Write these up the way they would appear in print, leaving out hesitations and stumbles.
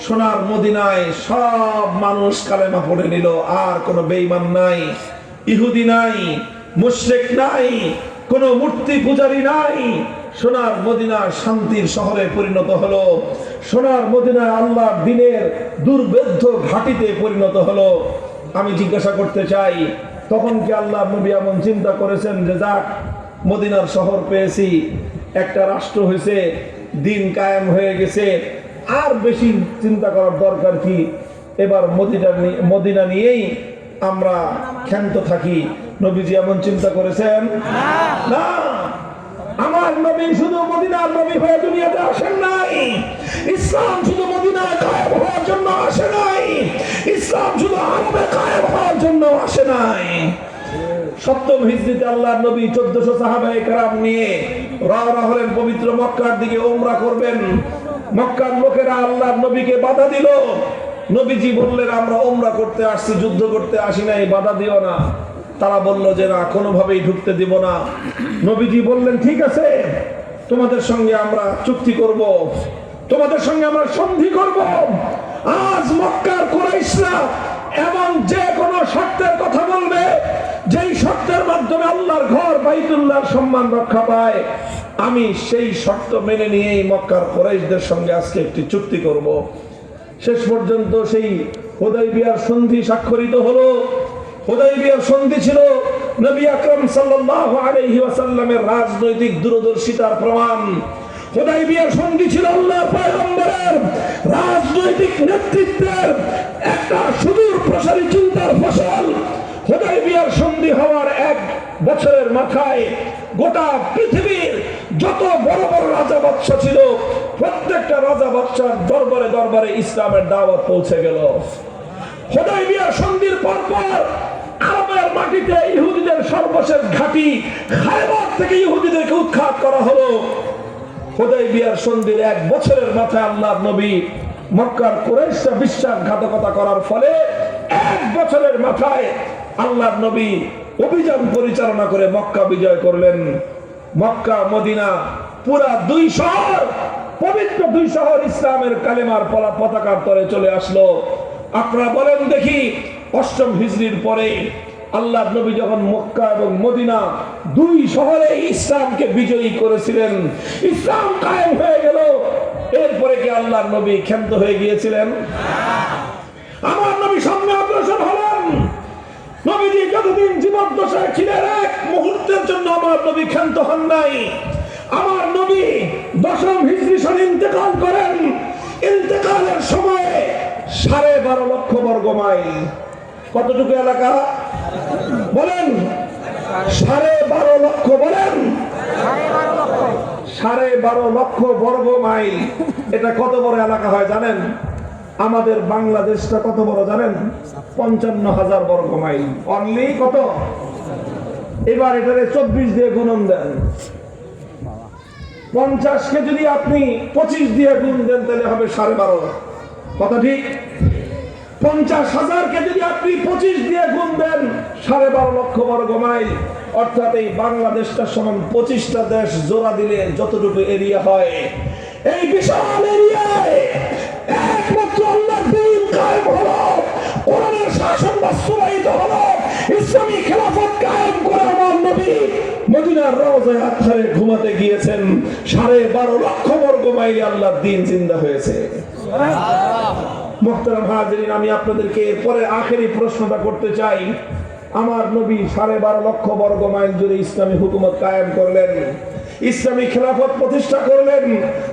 সোনার মদিনায় সব মানুষ কালেমা পড়ে নিল, আর কোনো বেঈমান নাই, ইহুদি নাই, মুশরিক নাই, কোনো মূর্তি পূজারী নাই। সোনার মদিনা শান্তির শহরে পরিণত হলো, সোনার মদিনা আল্লাহর দ্বীনের দুর্ভেদ্য ঘাঁটিতে পরিণত হলো। আমি জিজ্ঞাসা করতে চাই, তখন কি আল্লাহর নবী এমন চিন্তা করেছেন যে যাক মদিনার শহর পেয়েছি, একটা রাষ্ট্র হয়েছে, দিন কায়েম হয়ে গেছে, আর বেশি চিন্তা করার দরকার কি, এবার মদিনা নিয়েই আমরা ক্ষান্ত থাকি? নবীজি এমন চিন্তা করেছেন না। আমার নবী শুধু মদিনার নবী হয়ে দুনিয়াতে আসেন নাই, ইসলাম শুধু মদিনায় কায়েম হওয়ার জন্য আসে নাই, ইসলাম শুধু আরবে কায়েম হওয়ার জন্য আসে নাই। সপ্তম হিজরিতে আল্লাহর নবী 1400 সাহাবায়ে কেরাম নিয়ে রওনা হলেন পবিত্র মক্কার দিকে উমরা করবেন। মক্কার লোকেরা আল্লাহর নবীকে বাধা দিল। নবীজি বললেন, আমরা উমরা করতে আসছি, যুদ্ধ করতে আসি নাই, বাধা দিও না। তারা বলল যে না, কোনোভাবেই ঢুকতে দিব না। নবীজি বললেন, ঠিক আছে, তোমাদের সঙ্গে আমরা চুক্তি করব, তোমাদের সঙ্গে আমরা সন্ধি করব। আজ মক্কার কুরাইশরা এবং যে কোনো শর্তের কথা বলবে, যেই শর্তের মাধ্যমে আল্লাহর ঘর বাইতুল্লাহর সম্মান রক্ষা পায়, আমি সেই শর্ত মেনে নিয়েই মক্কার কুরাইশদের সঙ্গে আজকে একটি চুক্তি করব। শেষ পর্যন্ত সেই হুদায়বিয়ার সন্ধি স্বাক্ষরিত হলো। হুদায়বিয়ার সন্ধি ছিল নবী আকরাম সাল্লাল্লাহু আলাইহি ওয়াসাল্লামের রাজনৈতিক দূরদর্শিতার প্রমাণ। হুদায়বিয়ার সন্ধি ছিল আল্লাহর পয়গম্বরের রাজনৈতিক নেতৃত্বের একটা সুদূর প্রসারী চিন্তার ফসল। হুদায়বিয়ার সন্ধি হওয়ার 1 বছরের মাথায় গোটা পৃথিবীর যত বড় বড় রাজা বাদশা ছিল, প্রত্যেকটা রাজা বাদশার দরবারে দরবারে ইসলামের দাওয়াত পৌঁছে গেল। হুদায়বিয়ার সন্ধির পরপর আরবের মাটিতে ইহুদিদের সর্বশেষ ঘাঁটি খায়বার থেকে ইহুদিদেরকে উৎখাত করা হলো। হুদায়বিয়ার সন্ধির 1 বছরের মাথায় আল্লাহর নবী মক্কার কুরাইশরা বিশ্বাসঘাতকতা করার ফলে 1 বছরের মাথায় আল্লাহর নবী অভিযান পরিচালনা করে মক্কা বিজয় করলেন। মক্কা মদিনা পুরা 2 শহর, পবিত্র 2 শহর ইসলামের কালেমার পতাকার তলে চলে আসলো। আপনারা বলেন দেখি, 8ম হিজরির পরে আল্লাহর নবী যখন মক্কা এবং মদিনা 2 শহরে ইসলামকে বিজয়ী করেছিলেন, ইসলাম কায়েম হয়ে গেল, এরপরে কি আল্লাহর নবী ক্ষান্ত হয়ে গিয়েছিলেন? আমার নবী সামনে অগ্রসর হলেন। নবীজি যতদিন জীবদ্দশায় ছিলেন, 1 মুহূর্তের জন্য আমার নবী ক্ষান্ত হন নাই। আমার নবী 10ম হিজরি সনে ইন্তেকাল করেন। ইন্তেকালের সময়ে 12.5 লক্ষ বর্গ মাইল, কতটুকু এলাকা বলেন? 12.5 লক্ষ, বলেন 12.5 লক্ষ বর্গ মাইল। এটা কত বড় এলাকা হয় জানেন? আমাদের বাংলাদেশটা কত বড় জানেন? 55,000 বর্গ মাইল। অনলি কত? এবার এটারে 24 দিয়ে গুণন দেন। 50 কে যদি আপনি 25 দিয়ে গুণ দেন তাহলে হবে 12.5। কথা ঠিক? 50,000 কে যদি আপনি 25 দিয়ে গুণ দেন 12.5 লক্ষ বর্গ মাইল। অর্থাৎ এই বাংলাদেশটা সমান 25টা দেশ জোড়া দিলে যতটুকু এরিয়া হয়, এই বিশাল এরিয়ায় একমাত্র আল্লাহর দ্বীন কায়েম হলো, কোরআনের শাসন বাস্তবায়িত হলো, ইসলামী খেলাফত কায়েম করে আমার নবী মদিনার রওজায়ে আতহারে ঘুমাতে গিয়েছেন। 12.5 লক্ষ বর্গ মাইলে আল্লাহর দ্বীন জিন্দা হয়েছে। মুহতারাম হাজিরিন, আমি আপনাদেরকে পরে আখেরি প্রশ্নটা করতে চাই। আমার নবী 12.5 লক্ষ বর্গ মাইল জুড়ে ইসলামী হুকুমত কায়েম করলেন, ইসলামী খেলাফত প্রতিষ্ঠা করলেন।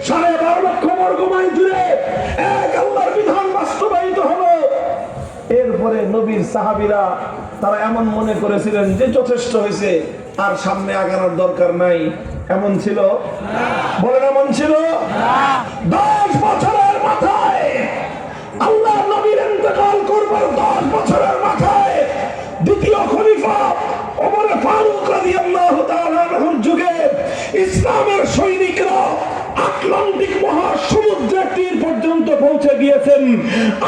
12.5 লক্ষ বর্গ মাইল জুড়ে এক আল্লাহর বিধান বাস্তবায়িত হলো। এরপরে নবীর সাহাবীরা তারা এমন মনে করেছিলেন যে যথেষ্ট হয়েছে, আর সামনে আগানোর দরকার নাই। এমন ছিল? বলেন এমন ছিল? 10 বছরের মাথায় আল্লাহর নবীর ইন্তেকাল করবার 10 বছরের মাথায় দ্বিতীয় খলিফা ওমর ফারুক রাদিয়াল্লাহু তাআলা আনহুর যুগে ইসলামের সৈনিকরা আটলান্টিক মহাসমুদ্রের তীর পর্যন্ত পৌঁছে গিয়েছেন।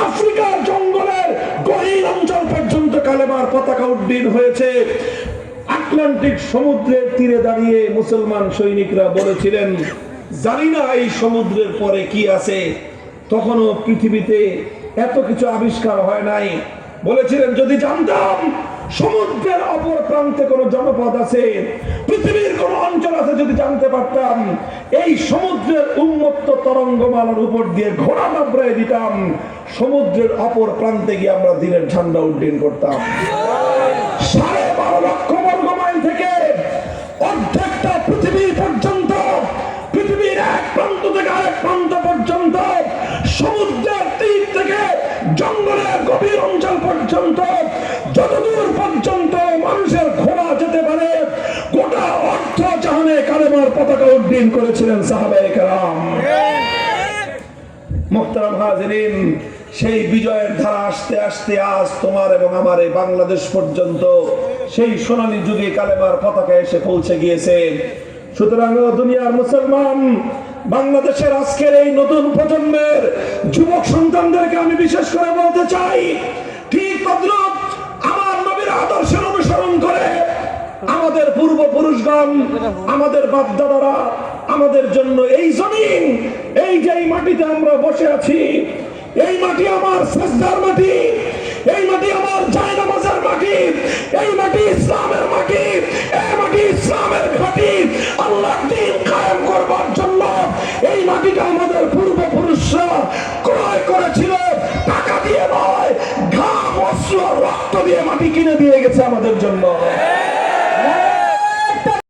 আফ্রিকার জঙ্গলের গহীন অঞ্চল পর্যন্ত কালেমার পতাকা উড্ডীন হয়েছে। আটলান্টিক সমুদ্রের তীরে দাঁড়িয়ে মুসলমান সৈনিকরা বলেছিলেন, জানি না এই সমুদ্রের পরে কি আছে, তখনও পৃথিবীতে এত কিছু আবিষ্কার হয় নাই। বলেছিলেন যদি জানতাম সমুদ্রের অপর প্রান্তে কোন জনপদ আছে, পৃথিবীর কোন অঞ্চল আছে, যদি জানতে পারতাম এই সমুদ্রের উন্মত্ত তরঙ্গমালার উপর দিয়ে ঘোড়া নাবড়ায় দিতাম, সমুদ্রের অপর প্রান্তে গিয়ে আমরা দিনের ঝান্ডা উড্ডীন করতাম। 12.5 লক্ষ বর্গ মাইল থেকে অর্ধেকটা পৃথিবী পর্যন্ত, পৃথিবীর এক প্রান্ত থেকে আরেক প্রান্ত পর্যন্ত, সমুদ্রের তীর থেকে জঙ্গলের গভীর অঞ্চল পর্যন্ত, যতদূর পর্যন্ত মানুষের ঘোড়া যেতে পারে, গোটা অর্ধ জাহানে কালেমার পতাকা উড্ডীন করেছিলেন সাহাবায়ে কেরাম। মুহতারাম হাজিরিন, সেই বিজয়ের ধারা আস্তে আস্তে আজ তোমার এবং আমার এই বাংলাদেশ পর্যন্ত সেই সোনালী যুগে কালেমার পতাকা এসে পৌঁছে গিয়েছে। সুতরাং দুনিয়ার মুসলমান, বাংলাদেশের আজকের এই নতুন প্রজন্মের যুবক সন্তানদেরকে আমি বিশেষ করে বলতে চাই, ঠিক তদ্রুপ আমার নবীর আদর্শের অনুসরণ করে আমাদের পূর্বপুরুষগণ, আমাদের বাপ-দাদারা আমাদের জন্য এই জমিন, এই যে এই মাটিতে আমরা বসে আছি, এই মাটি আমার সিজদার মাটি, এই মাটি আমার জায়নামাজের মাটি, এই মাটি ইসলামের মাটি, এই মাটি ইসলামের ঘাঁটি। আল্লাহর দ্বীন কায়েম করবার জন্য এই মাটিটা আমাদের পূর্বপুরুষরা ক্রয় করেছিল, টাকা দিয়ে নয়, ঘাম, অশ্রু, রক্ত দিয়ে মাটি কিনে দিয়ে গেছে আমাদের জন্য।